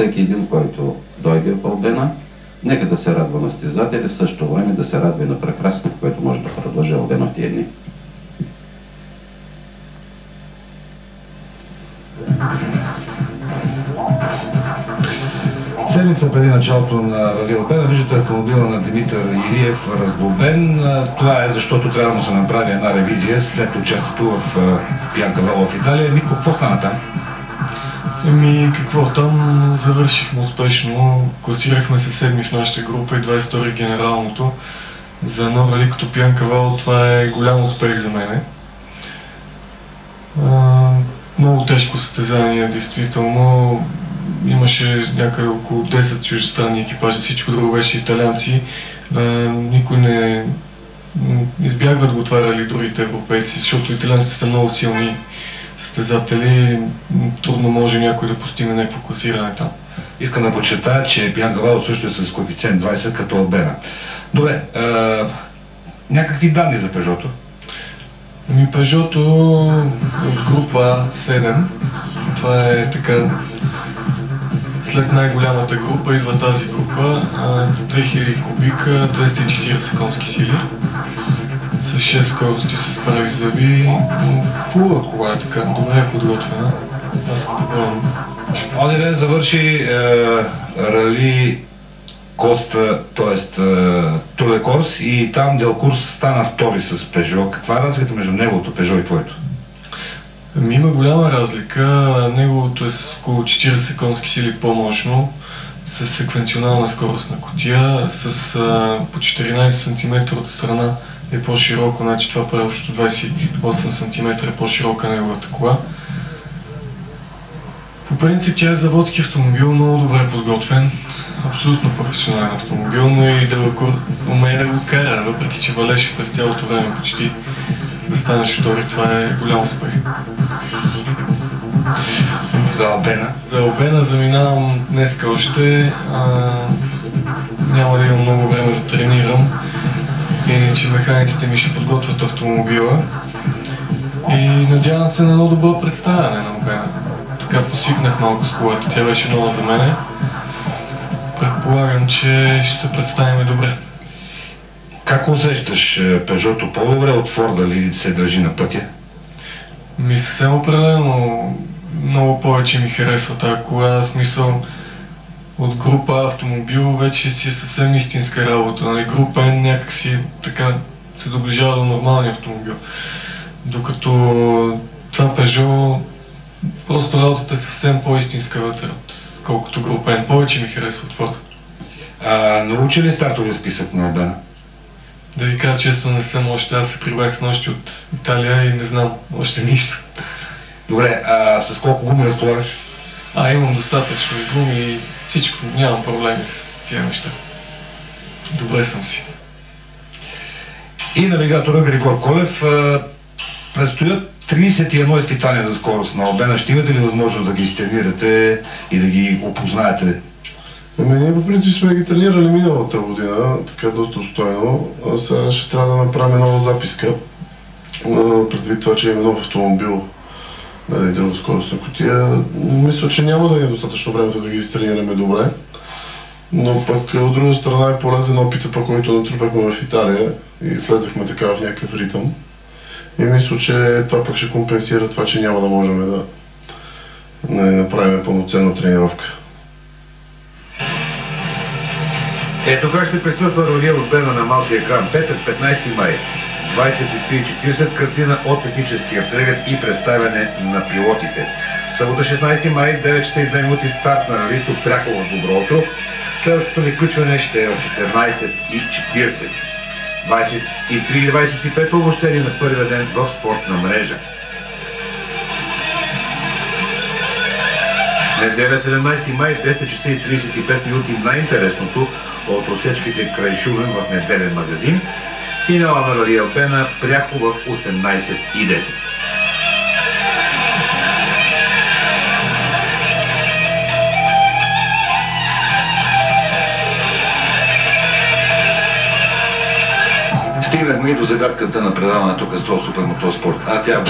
всеки един, който дойде в Албена, нека да се радва на състезатели, в същото време да се радва и на прекрасното, което може да продължи Албена в тия дни. Седмица преди началото на Рали Албена виждате автомобила на Димитър Илиев разглобен. Това е защото трябва да му се направи една ревизия след участието в Пианкавало в Италия. Митко, какво стана там? Какво там? Завършихме успешно. Класирахме се седми в нашата група и 22 генералното. За едно рали като Пианкавало това е голям успех за мене. Много тежко състезание, действително. Имаше някъде около 10 чуждестранни екипажи, всичко друго беше италианци. Никой не избягват го това рали другите европейци, защото италианците са много силни състезатели. Трудно може някой да постигне някакво класиране там. Искам да подчертая, че Пианкавало също е с коефициент 20 като Албена. Добре, някакви данни за Пежото? Пежото от група 7. Това е така. След най-голямата група идва тази група, 2000 кубика, 240 конски сили. С 6 скорости се справи зъби. Хубава кола е така, добре е подготвена. Аз съм доволен. Онзи ден завърши рали Коста, т.е. Тур де Корс, и там Делкурс стана втори с Пежо. Каква е разликата между неговото Пежо и твоето? Има голяма разлика. Неговото е с около 40 конски сили по-мощно, с секвенционална скорост на кутия, с по 14 см от страна е по-широко, значи това прави общо 28 см е по-широка неговата кола. По принцип тя е заводски автомобил, много добре подготвен, абсолютно професионален автомобил, но и Делакур умее да го кара, въпреки че валеше през цялото време почти. Да станеш втори, това е голям успех. За Албена? За Албена заминавам днеска още. Няма да имам много време да тренирам. Иначе механиците ми ще подготвят автомобила. И надявам се на много добро представяне на Албена. Така посвикнах малко с колата, тя беше нова за мене. Предполагам, че ще се представим добре. Как усещаш Пежото? По-добре от Форда ли се държи на пътя? Съвсем определено много повече ми харесва тази кола, смисъл от група автомобил вече си е съвсем истинска работа. Нали? Група N някак си така се доближава до нормалния автомобил. Докато това Пежо, просто работата е съвсем по-истинска вътре, колкото група N. Повече ми харесва от Форда. Научи ли стартовия списък на Албена? Да ви кажа честно, не съм още. Аз се прибрах с нощи от Италия и не знам още нищо. Добре, с колко гуми разполагаш? Имам достатъчно гуми и всичко. Нямам проблеми с тия неща. Добре съм си. И навигатора Григор Колев. Предстоят 31 изпитания за скорост на Албена. Ще имате ли възможност да ги изтренирате и да ги опознаете? Ние по принцип сме ги тренирали миналата година, така доста обстойно. Сега ще трябва да направим нова записка. Предвид това, че имаме нов автомобил, нали, друга скоростна кутия. Мисля, че няма да е достатъчно времето да ги изтренираме добре. Но пък от друга страна е полезен опита, по който натрупахме в Италия и влезахме така в някакъв ритъм. И мисля, че това пък ще компенсира това, че няма да можем да направим пълноценна тренировка. Ето как ще присъства Рали Албена на малкия екран. Петък, 15 май, 23:40, картина от техническия преглед и представяне на пилотите. Събота, 16 май, 9:02 старт на ралито пряко в Добро утро. Следващото ни включване ще е от 14:40. 23:25 обобщение на първия ден в спортна мрежа. Неделя, 17 май, 10:35 най-интересното от отсечките край Шумен в неделен магазин. Финала на Рали Албена пряко в 18:10. Стигнахме и до загадката на предаването Кастрол Супер Мотоспорт. Тя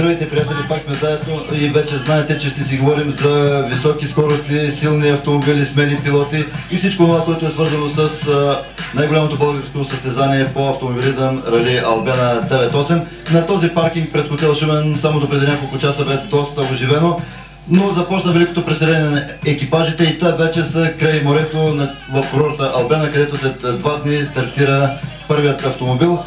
Здравейте, приятели, пак сме заедно и вече знаете, че ще си говорим за високи скорости, силни автомобили, смели пилоти и всичко това, което е свързано с най-голямото българско състезание по автомобилизъм Рали Албена 9.8. На този паркинг пред хотел Шумен само до преди няколко часа бе доста оживено, но започна великото преселение на екипажите и те вече са край морето в курорта Албена, където след 2 дни стартира първият автомобил.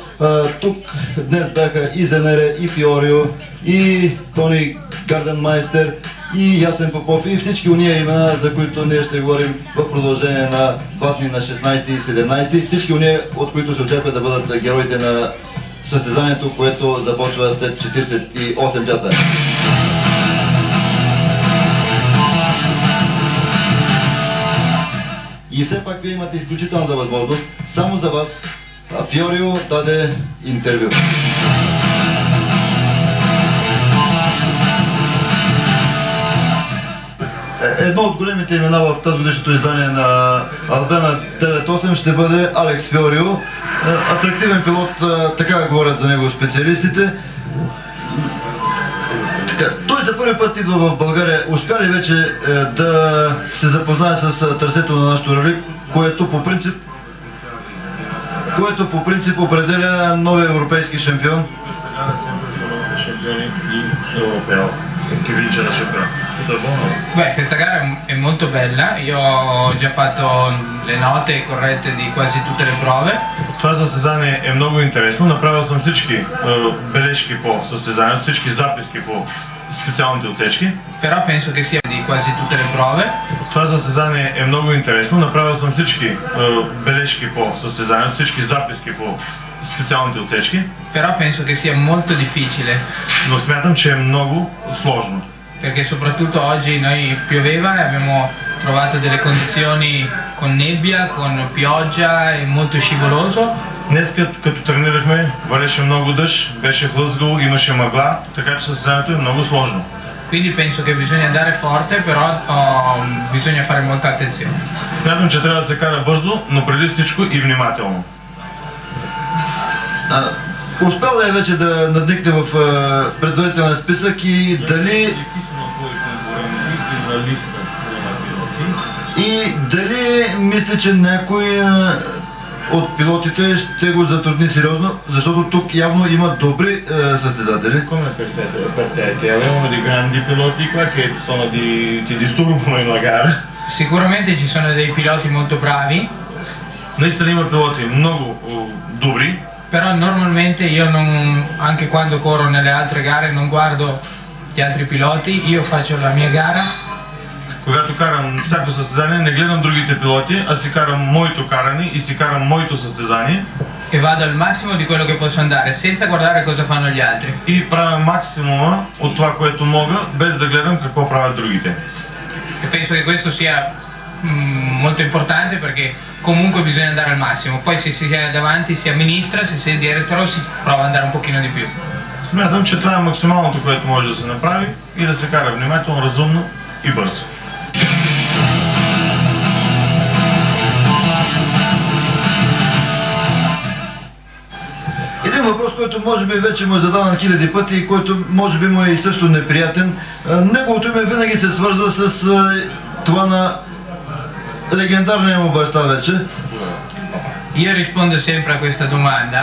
Тук днес бяха и Зенере, и Фиорио, и Тони Гарденмайстер, и Ясен Попов и всички уния имена, за които ние ще говорим в продължение на 2 дни на 16 и 17. Всички уния, от които се очаква да бъдат героите на състезанието, което започва след 48 часа. И все пак вие имате изключителната възможност. Само за вас Фиорио даде интервю. Едно от големите имена в тази годишното издание на Албена 9.8 ще бъде Алекс Фиорио. Атрактивен пилот, така говорят за него специалистите. Той за първи път идва в България. Успя ли вече да се запознае с трасето на нашото рали, което по принцип определя новия европейски шампион? Beh, questa gara è molto bella, io ho già fatto le note corrette di quasi tutte le prove. Това състезание е много интересно. Направил съм всички бележки по състезанието, всички записки по специалните отсечки. Però penso che sia di quasi tutte le prove. Това състезание е много интересно. Направил съм всички бележки по състезанието, всички записки по специалните отсечки. Però penso che sia molto difficile. Но смятам, че е много сложно. Perché soprattutto oggi noi pioveva e abbiamo trovato delle condizioni con nebbia, con pioggia e molto scivoloso. Днес като тренирахме, валеше много дъжд, беше хлъзгаво, имаше мъгла, така че състезанието е много сложно. Quindi penso che bisogna andare forte, però bisogna fare molta attenzione. Смятам, че трябва да се кара бързо, но преди всичко и внимателно. Успял ли е вече да надникне в предварителен списък и дали мисля, че някой от пилотите ще го затрудни сериозно, защото тук явно има добри състезатели. Come per te, che avevano dei grandi piloti qua che ti disturbano in la gara. Sicuramente ci sono dei piloti molto bravi. Наистина има пилоти много добри. Però normalmente io non, anche quando corro nelle altre gare non guardo gli altri piloti, io faccio la mia gara. Когато карам всяко състезание, не гледам другите пилоти, а си карам моето каране и си карам моето състезание. E vado al massimo di quello che posso andare, senza guardare cosa fanno gli altri. И правя максимума от това, което мога, без да гледам какво правят другите. E penso che questo sia molto importante perché comunque bisogna andare al massimo. Poi se si è davanti si amministra, se si è dietro si prova ad andare un pochino di più. Смятам, че това е максималното, което може да се направи и да се кара внимателно, разумно и бързо. Един въпрос, който може би вече му е задаван хиляди пъти и който може би му е и също неприятен. Неговото име винаги се свързва с това на legendarния му баща вече. Io rispondo sempre a questa domanda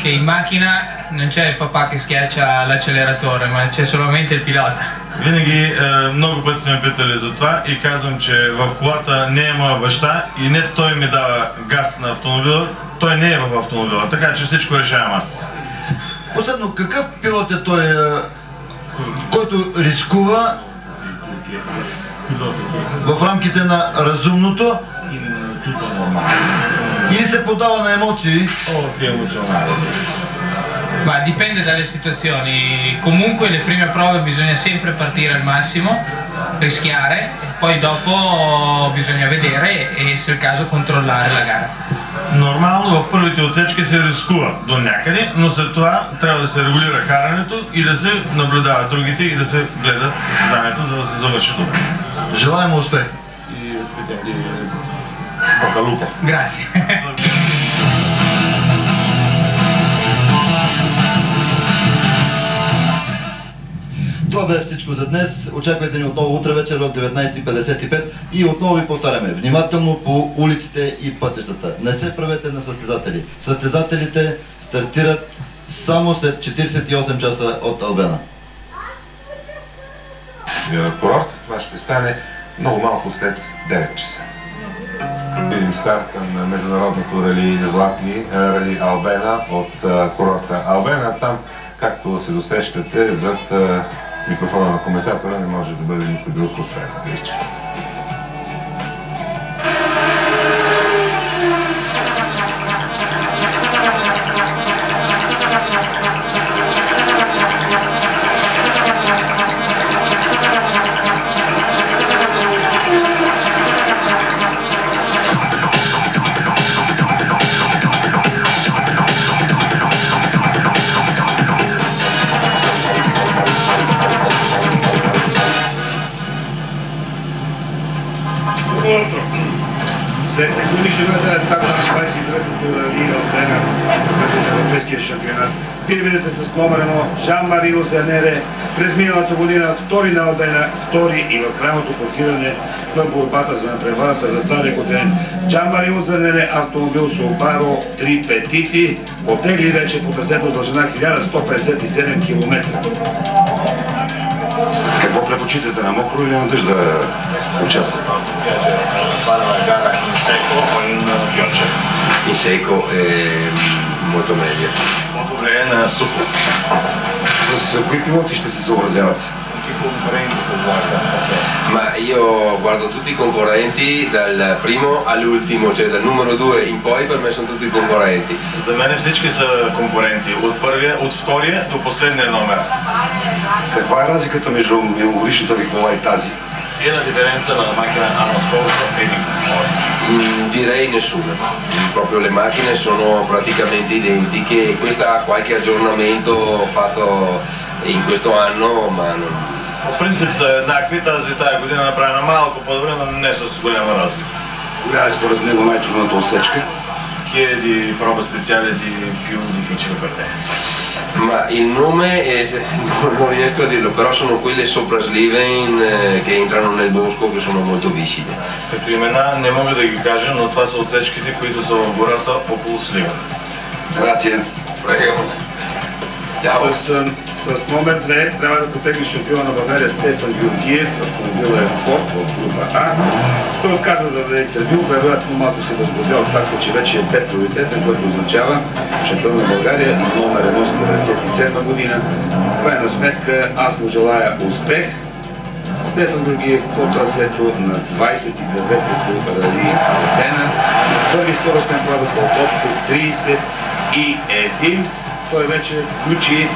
che in macchina non c'è il papà che schiaccia l'acceleratore, ma c'è solamente il pilota. Винаги много пъти сме питали за това и казвам, че в колата не е моя баща и не той ми дава газ на автомобила, той не е в автомобила, така че всичко решавам аз. Последно, какъв пилот е той, който рискува в рамките на разумното и се подава на емоции? Ma dipende dalle situazioni, comunque le prime prove bisogna sempre partire al massimo, rischiare, poi dopo bisogna vedere e se è il caso controllare la gara. Нормално в първите отсечки се рискува до някъде, но след това трябва да се регулира карането и да се наблюдават другите и да се гледат състезанието, за да се завърши добре. Желаем успех! И разпитам ти Бакалупа. Grazie. бе всичко за днес. Очаквайте ни отново утре вечер в 19:55 и отново ви повтаряме. Внимателно по улиците и пътищата. Не се правете на състезатели. Състезателите стартират само след 48 часа от Албена. Курорт, това ще стане много малко след 9 часа. Видим старт към международното рали Златни, рали Албена от курорта Албена. Там, както се досещате, зад микрофона на коментатора не може да бъде никой друг освен Грича. След секунди ще бъде етап на 29-то рали Албена на Европейския шампионат. Пирвидите с номер 1 Жан-Марио Занере през миналата година втори на Албена, втори и в крайното класиране в борбата за надпреварата за тази година. Жан-Марио Занере, автомобил Subaru 3 петици, потегли вече по трасето дължина 1157 км. Какво предпочитате, на мокро или на дъжд да участвате? In secco è molto meglio. Molto bene, сухо. С кои пилоти ще се съобразявате? Ma io guardo tutti i concorrenti dal primo all'ultimo, cioè dal numero 2 in poi per me sono tutti concorrenti. За мен всички са конкуренти. От втория до последния номер. Каква е разликата между миналогодишната ви кола и тази? E la differenza dalla macchina l'anno scorso e di oggi? Direi nessuna, proprio le macchine sono praticamente identiche, questa ha qualche aggiornamento fatto in questo anno, ma non... По принцип са еднакви, тази година направена малко по-добре, но не с голяма разлика. Коя е според него най-трудната отсечка? Chi è di prova speciale di più difficile per te? Ma il nome non riesco a dirlo, però sono quelle sopra Sliven che entrano nel bosco, che sono molto viscide. Като имена не мога да ги кажа, но това са отсечките, които са в гората около Сливен. Грация. С номер 2 трябва да потегли шампиона на България Стефан Георгиев, автомобил е Форд от група А. Той отказа да даде интервю, вероятно малко се възбудя от факта, че вече е пет приоритетен, което означава шампион на България на номер 1 за 1997 година. В крайна сметка аз му желая успех. Стефан Георгиев по трасето на 29-то рали Албена. Първи скоростен пробег от общо 31. Той вече включи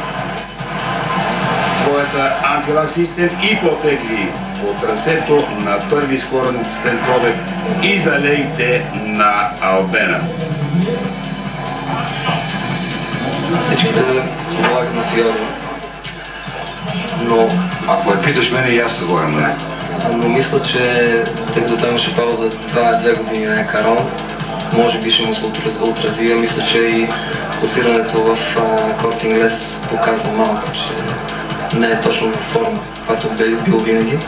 своята антилак систем и потегли по трасето на първи скоростен пробег и залеите на Албена. Всичките залагат на Фиоро. Но ако ме питаш мене, и аз се слагам на него. Но мисля, че тъй като той имаше пауза 2 години на Карон, може би ще му се отрази. Мисля, че и класирането в Корт Инглес показва малко, че не е точно във форма, която бил винаги.